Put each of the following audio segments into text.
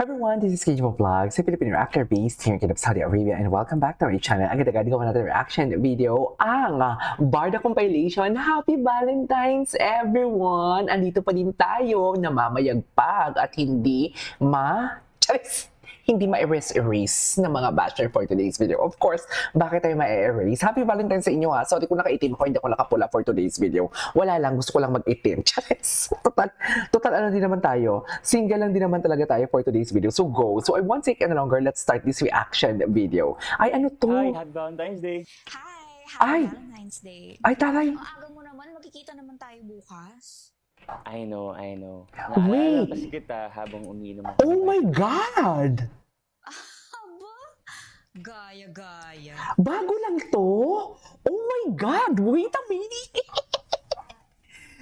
Everyone, this is KJ Vlogs, a Filipino actor based here in Saudi Arabia, and welcome back to our channel. Agad-agad gawa natin reaction video ang Barda compilation. Happy Valentine's everyone! Andito pa din tayo namamayagpag at hindi ma-erase na mga basher for today's video. Of course, bakit tayo ma-erase? Happy Valentine's sa inyo ha. Sorry kung nakaitim ko, hindi ako nakapula for today's video. Wala lang, gusto ko lang mag-itim. Charis! Total ano din naman tayo. Single lang din naman talaga tayo for today's video. So go. So I won't take any longer. Let's start this reaction video. Ay, ano to? Hi, happy Valentine's Day. Hi, happy Valentine's Day. Ay, taray. Ang aga mo naman, magkikita naman tayo bukas. I know. Wait. Naalala kasi kita habang umiinom ako. Oh my God! Aba, gaya-gaya. Bago lang to? Oh my God! Wait a minute!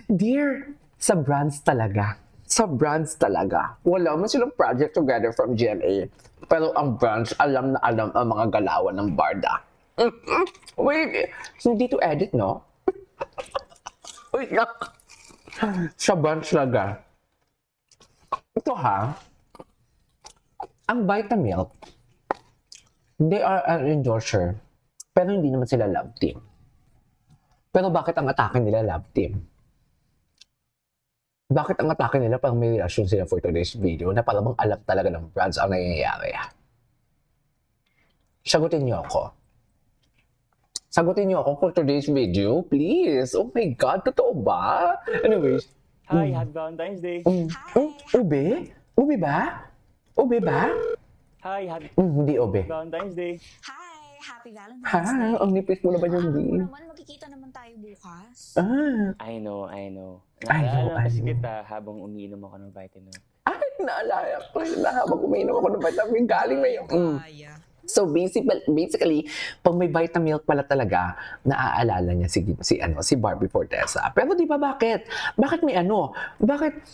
Dear, sa brands talaga. Sa brands talaga. Wala man silang project together from GMA. Pero ang brands, alam na alam ang mga galawan ng Barda. Wait, hindi to edit, no? Wait lang. Sa brands talaga. Ito ha, ang Vitamilk, they are an endorser, pero hindi naman sila love team. Pero bakit ang atake nila love team? Bakit ang atake nila parang may reaction sila for today's video na parang alam talaga ng brands ang nangyayari? Sagutin niyo ako. Sagutin niyo ako for today's video, please. Oh my God, totoo ba? Anyways. Hi, happy Valentine's Day. Ube? Ube ba? Ube ba? Hi, happy Hindi ube. Valentine's Day. Hi, happy Ha? Valentine's Day. Ang nipis mo naman yung Ang aga mo din. naman, magkikita naman tayo bukas. I know. I know, Naalala kasi I know. kita habang umiinom ako ng vitamin. Ay, naalala ko yun na habang uminom ako ng vitamin galing na yun. Gaya. So basically, pag may Vitamilk pala talaga, naaalala niya si Barbie Fortesa. Pero di ba bakit? Bakit may ano? Bakit,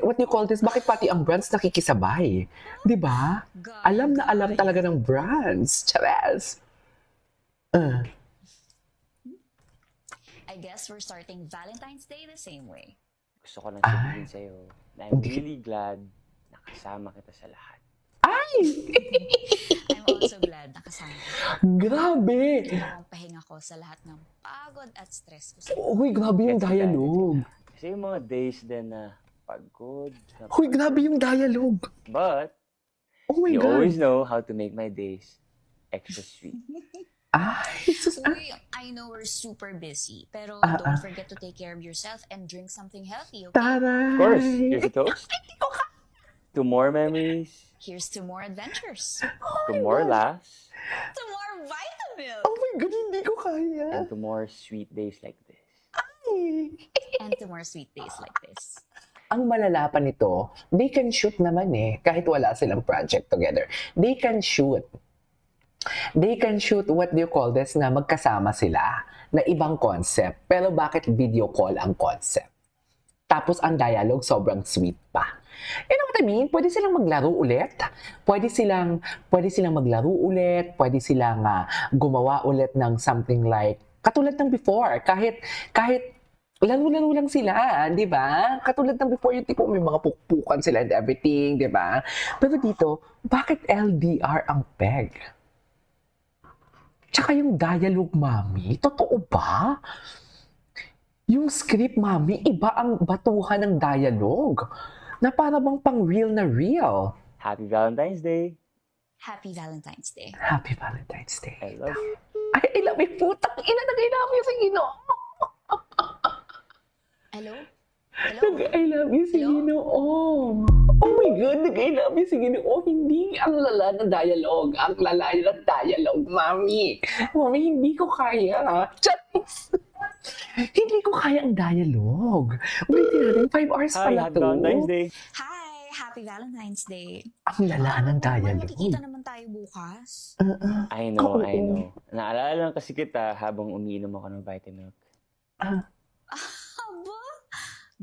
what do you call this? Bakit pati ang brands nakikisabay? Di ba? Alam na alam talaga ng brands. Chares! I guess we're starting Valentine's Day the same way. Gusto ko lang sabihin sa'yo na I'm really glad na kasama kita sa lahat. Ay! I'm also glad nakasama ko. Grabe! Ikaw ang pahinga ko sa lahat ng pagod at stress ko sa Uy, grabe yung dialogue. Kasi yung mga days din na pagod. Uy, grabe yung dialogue. But, Oh my you God. always know how to make my days extra sweet. Ay, sus. Uy, I know we're super busy, pero don't forget to take care of yourself and drink something healthy, okay? Taray. Of course, here's a toast. To more memories, Here's to more adventures, to more laughs, to more Vitamilk, Oh my God, hindi ko kaya. and to more sweet days like this. Ay. and to more sweet days like this. Ang malala pa nito, they can shoot naman kahit wala silang project together. They can shoot. They can shoot, what do you call this, na magkasama sila, na ibang concept. Pero bakit video call ang concept? Tapos ang dialogue sobrang sweet pa. You know what I mean? Pwede silang maglaro ulit. Pwede silang maglaro ulit. Pwede silang gumawa ulit ng something like, katulad ng before. Kahit laro-laro lang sila, di ba? Katulad ng before, yung tipo may mga pukpukan sila and everything, di ba? Pero dito, bakit LDR ang peg? Tsaka yung dialogue, mami, totoo ba? Yung script, mami, iba ang batuhan ng dialogue. Na para bang pang real na real. Happy Valentine's Day. Happy Valentine's Day. Happy Valentine's Day. I love you. Ay, I love you, putang ina, nag-I-love you sa Ginoo. Hello? Hello? Nag-I love you sa Hello? Ginoo. Oh my God, nag-I love you sa Ginoo. Hindi ang lala ng dialogue. Ang lala ng dialogue, mami. Mami, hindi ko kaya. Charis. Hindi ko kaya ang dialogue. Ulitin natin, 5 hours Hi, pala happy to. Valentine's Day. Hi, happy Valentine's Day. Ang lala ng dialogue. Magkikita naman tayo bukas. I know. Oo. Naalala lang kasi kita habang umiinom ako ng vitamin. Aba,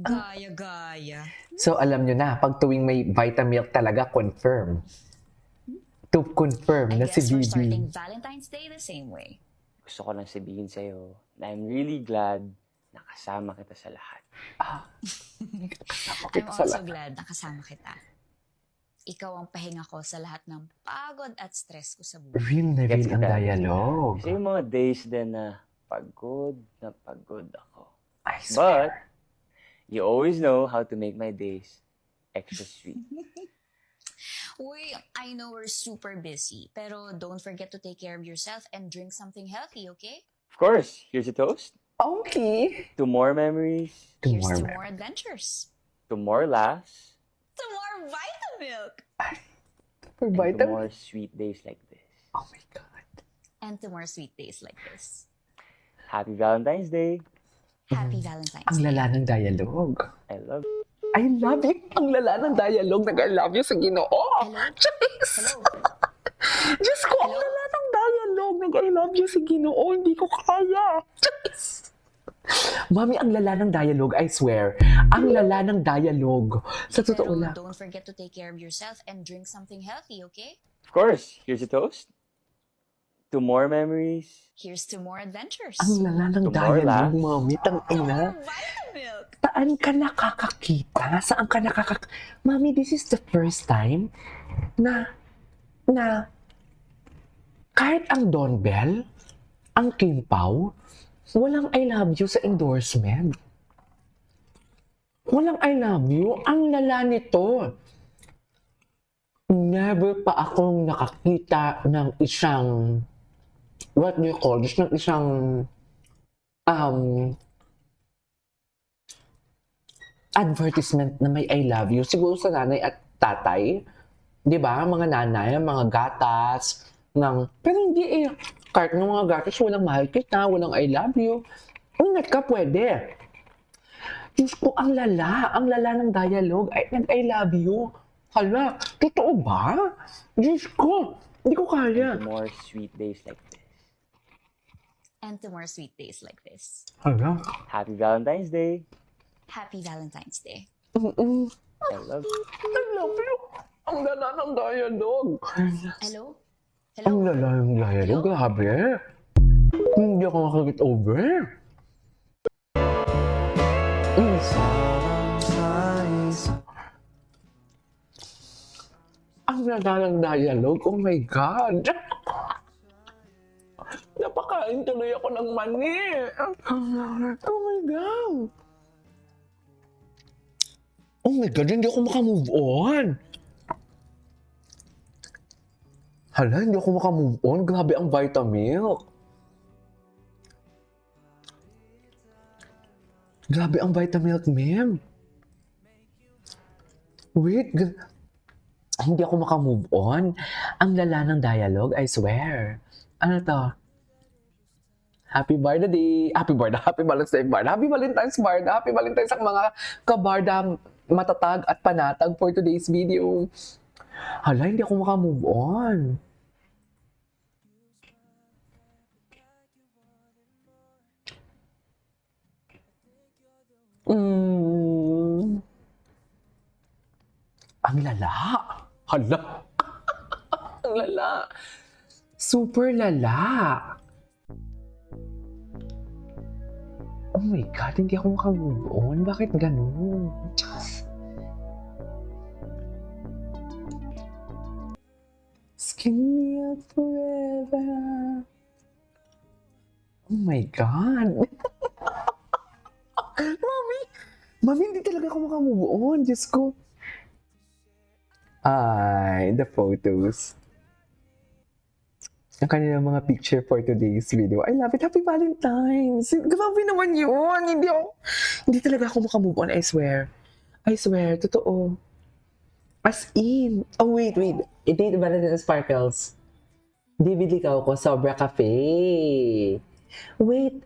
gaya-gaya. So alam nyo na, pag tuwing may Vitamilk talaga, confirm. To confirm I na si guess we're starting Bibi. Valentine's Day the same way. Gusto ko lang sabihin sa'yo na I'm really glad na kasama kita sa lahat. I'm also glad nakasama kita. Ikaw ang pahinga ko sa lahat ng pagod at stress ko sa buhay. Real na Gets real ang kita. dialogue. Kasi yung mga days din na pagod ako. I But, swear. you always know how to make my days extra sweet. Uy, I know we're super busy, pero don't forget to take care of yourself and drink something healthy, okay? Of course, here's a toast. Okay. To more memories, To Here's more to mem- more adventures. to more laughs, To more Vitamilk! For and to vitamin. more sweet days like this. Oh my God. And to more sweet days like this. Happy Valentine's Day. Happy Valentine's Ang Day. lala ng dialogue. I love I love you. Ang lala ng dialogue. Nag-I love you sa Ginoo. Hello? Charis! Hello? Diyos ko, ang Hello? lala ng dialogue. Nag-I love you sa Ginoo. Hindi ko kaya. Charis! Mami, ang lala ng dialogue, I swear. Ang lala ng dialogue. Sa totoo Pero lang. don't forget to take care of yourself and drink something healthy, okay? Of course, here's a toast. To more memories, Here's to more adventures. Ang lala ng To more dialogue, laughs. mami. Tang ina. Vitamilk! Saan ka nakakakita? Saan ka Mami, this is the first time na kahit ang Don Bell, ang Kim Pao, walang I love you sa endorsement. Walang I love you. Ang lala nito. Never pa akong nakakita ng isang, what do you call this? Ng isang, advertisement na may I love you. Siguro sa nanay at tatay. Di ba? Mga nanay, mga gatas. Pero hindi eh. Kahit ng mga gatas, walang mahal kita, walang I love you. Ingat ka, pwede. Diyos ko, ang lala ng dialogue. I love you. Hala, totoo ba? Diyos ko, hindi ko kaya. and to more sweet days like this. And to more sweet days like this. Hala. Happy Valentine's Day. Happy Valentine's Day. Mm-mm. I love I love you. Ang lala ng dialogue. Hello? Ang Hello? lala ng dialogue, grabe. Hindi ako makakit over. Ang lala ng dialogue, oh my God. Napakain tuloy ako ng mani. Oh my God. Oh my God, hindi ako makamove on. Hala, hindi ako makamove on. Grabe ang Vitamilk. Grabe ang Vitamilk, ma'am. Wait, hindi ako makamove on. Ang lala ng dialogue, I swear. Ano to? Happy birthday! Happy birthday! Happy Valentine's Day, Barda! Happy Valentine's, Barda! Happy Valentine's sa mga kabarda matatag at panatag for today's video. Hala, hindi ako makamove on. Ang lala. Hala. Ang lala. Super lala. Oh my God, hindi ako makamove on. Bakit ganun? Diyos. Skin me up forever. Oh my God. Mami, hindi talaga ako makamove on. Diyos ko. Ay, the photos. Ang kanilang mga picture for today's video. I love it. Happy Valentine's! Grabe naman yun! Hindi talaga ako makamove on, I swear. I swear, totoo. As in. Oh, wait. Date Valentine's Sparkles. DVD ka ako, Sobra Cafe. Wait.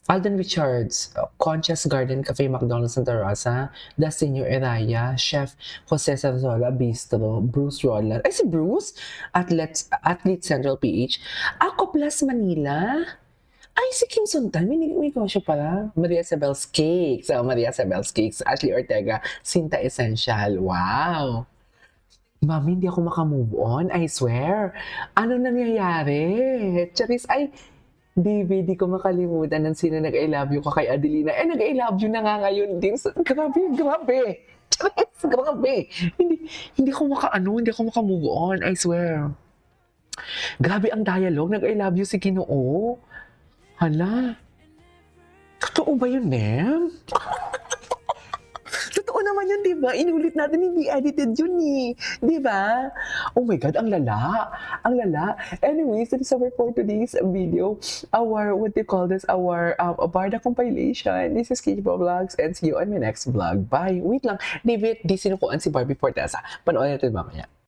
Alden Richards, Concha's Garden Cafe, McDonald's Santa Rosa, The Senior Eraya, Chef Jose Sanzola, Bistro, Bruce Rolland. Ay, si Bruce? Athlete Central PH. Ako Plus Manila. Ay, si Kim Suntan. May negosyo pala. Maria Isabel's Cakes. Maria Isabel's Cakes. Ashley Ortega, Sinta Essential. Wow. Mami, hindi ako makamove on. I swear. Ano nangyayari? Charis, ay, DVD ko makalimutan ng sino nag-I love you ka kay Adelina. Nag-I love you na nga ngayon din. Grabe. Charis, grabe. Hindi ko hindi ako maka-move on, I swear. Grabe ang dialogue, nag-I love you si Ginoo. Hala. Totoo ba yun, Nem? Totoo naman yun, di ba? Inulit natin, hindi edited yun eh. Di ba? Oh my God, ang lala. Ang lala. Anyways, that is our for today's video. Our, what do you call this? Our Barda compilation. This is Kijibo Vlogs and see you on my next vlog. Bye. Wait lang. David, di sinukuan si Barbie Fortesa. Panoorin natin mamaya.